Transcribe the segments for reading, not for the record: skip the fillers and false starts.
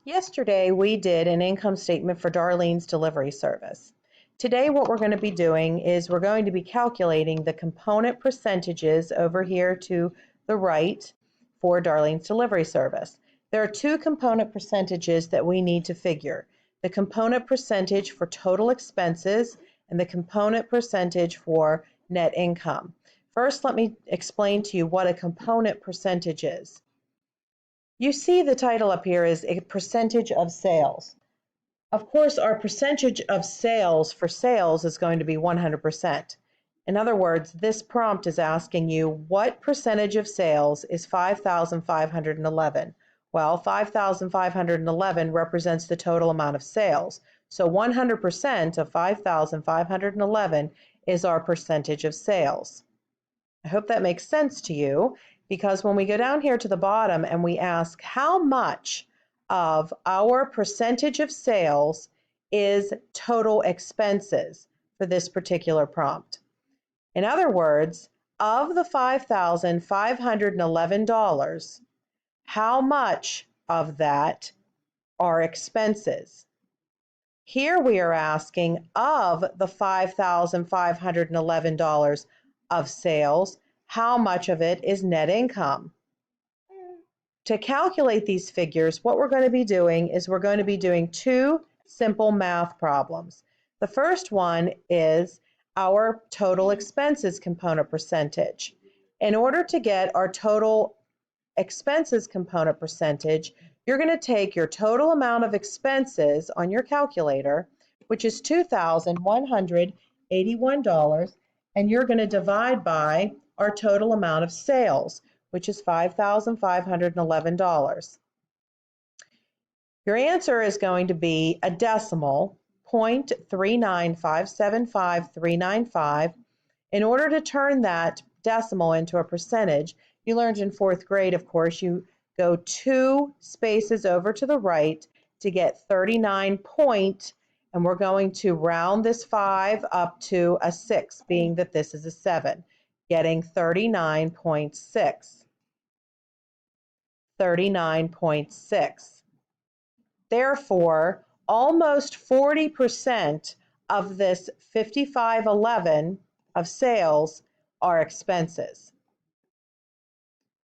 Yesterday, we did an income statement for Darlene's delivery service. Today, what we're going to be doing is we're going to be calculating the component percentages over here to the right for Darlene's delivery service. There are two component percentages that we need to figure. The component percentage for total expenses and the component percentage for net income. First, let me explain to you what a component percentage is. You see the title up here is a percentage of sales. Of course, our percentage of sales for sales is going to be 100%. In other words, this prompt is asking you what percentage of sales is 5,511? Well, 5,511 represents the total amount of sales. So 100% of 5,511 is our percentage of sales. I hope that makes sense to you, because when we go down here to the bottom and we ask how much of our percentage of sales is total expenses for this particular prompt. In other words, of the $5,511, how much of that are expenses? Here we are asking of the $5,511 of sales, how much of it is net income? To calculate these figures, what we're going to be doing is we're going to be doing two simple math problems. The first one is our total expenses component percentage. In order to get our total expenses component percentage, you're going to take your total amount of expenses on your calculator, which is $2,181, and you're going to divide by our total amount of sales, which is $5,511. Your answer is going to be a decimal, 0.39575,395. In order to turn that decimal into a percentage, you learned in fourth grade, of course, you go 2 spaces over to the right to get 39 point, and we're going to round this 5 up to a 6, being that this is a 7, getting 39.6. 39.6. Therefore, almost 40% of this 5511 of sales are expenses.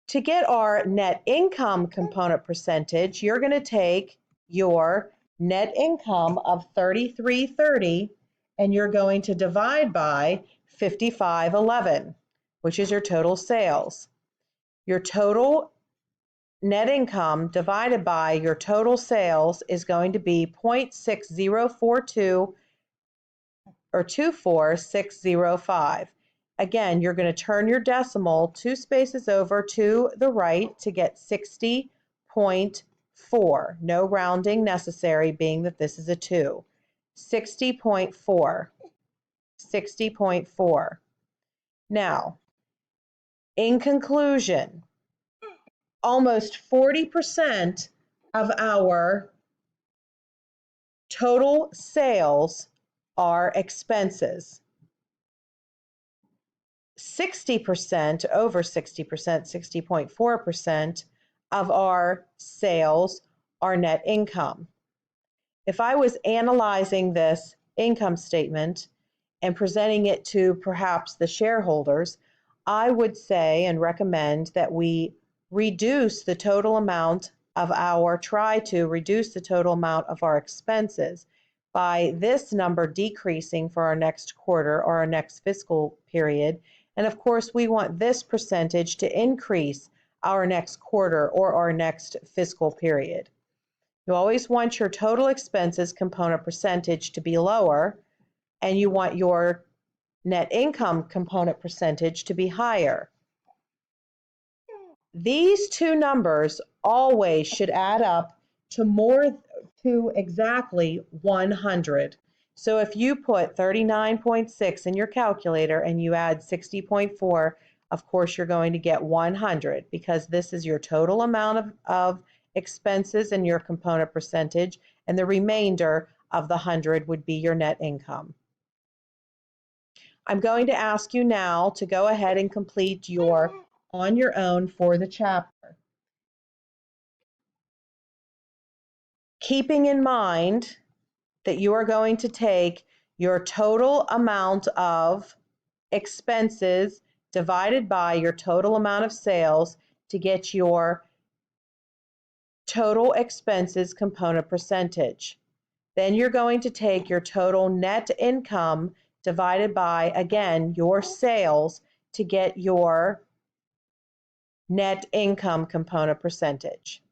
To get our net income component percentage, you're going to take your net income of $33.30 and you're going to divide by 5511, which is your total sales. Your total net income divided by your total sales is going to be 0.6042 or 24605. Again, you're going to turn your decimal 2 spaces over to the right to get 60.4. No rounding necessary, being that this is a 2. 60.4. 60.4. Now, in conclusion, almost 40% of our total sales are expenses. 60%, over 60%, 60.4% of our sales are net income. If I was analyzing this income statement and presenting it to perhaps the shareholders, I would say and recommend that we reduce the total amount of try to reduce the total amount of our expenses by this number decreasing for our next quarter or our next fiscal period. And of course, we want this percentage to increase our next quarter or our next fiscal period. You always want your total expenses component percentage to be lower, and you want your net income component percentage to be higher. These two numbers always should add up to exactly 100. So if you put 39.6 in your calculator and you add 60.4, of course you're going to get 100, because this is your total amount of expenses and your component percentage, and the remainder of the 100 would be your net income. I'm going to ask you now to go ahead and complete your on your own for the chapter. keeping in mind that you are going to take your total amount of expenses divided by your total amount of sales to get your total expenses component percentage. Then you're going to take your total net income divided by, again, your sales to get your net income component percentage.